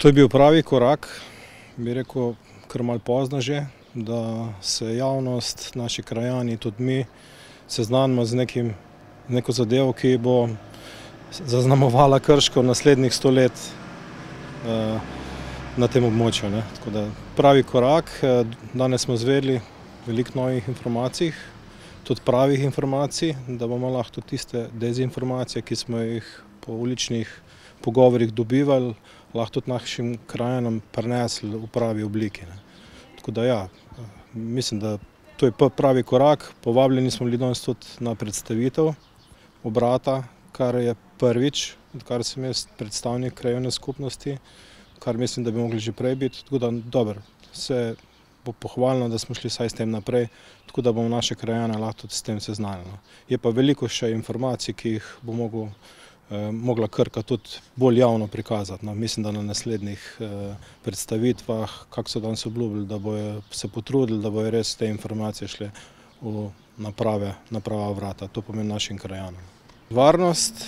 To je bil pravi korak, bi rekel, kar malo pozno že, da se javnost, naši krajani, tudi mi, seznanimo z neko zadevo, ki bo zaznamovala Krško naslednjih 100 let na tem območju. Tako da pravi korak, danes smo izvedeli veliko novih informacij, tudi pravih informacij, da bomo lahko tudi tiste dezinformacije, ki smo jih po uličnih pogovorih dobivali, lahko tudi našim krajanom prinesli v pravi obliki. Tako da ja, mislim, da to je pravi korak. Povabljeni smo bili danes tudi na predstavitev obrata, kar je prvič, odkar sem jaz predstavnik krajevne skupnosti, kar mislim, da bi mogli že prej biti. Tako da dobro, vse bo pohvalno, da smo šli vsaj s tem naprej, tako da bomo naše krajane lahko tudi s tem seznanili. Je pa veliko še informacij, ki jih bo mogla Krka tudi bolj javno prikazati. Mislim, da na naslednjih predstavitvah, kako so danes obljubili, da bojo se potrudili, da bojo res te informacije šle na prava vrata. To pomeni našim krajanom. Varnost.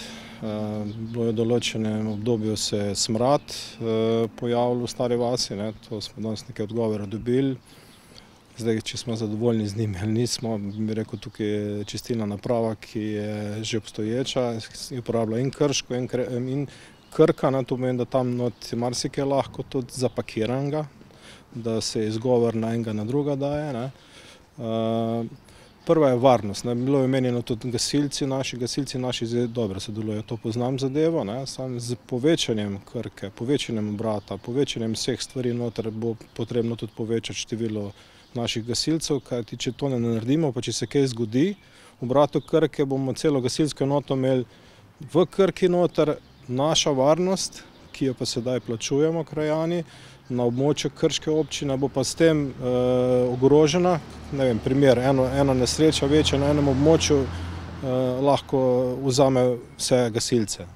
Bilo je v določenem obdobju se smrad pojavil v Stari vasi, to smo danes nekaj odgovora dobili. Zdaj, če smo zadovoljni z njimi ali nismo, bi rekel, tukaj je čistilna naprava, ki je že obstoječa, jo uporablja in Krško in Krka, to pomeni, da tam not marsikaj lahko tudi zapakiranega, da se izgovor na enega na druga daje. Prva je varnost. Bilo je omenjeno tudi gasilci naši zdaj dobro sodelujejo, to poznam zadevo. Samo z povečanjem Krke, povečanjem obrata, povečanjem vseh stvari noter bo potrebno tudi povečati število naših gasilcev, kajti če to ne naredimo, pa če se kaj zgodi, v obratu Krke bomo celo gasilsko enoto imeli v Krki noter, naša varnost, ki jo pa sedaj plačujemo krajani, na območju Krške občine bo pa s tem ogrožena. Ne vem, primer, ena nesreča večja na enem območju lahko vzame vse gasilce.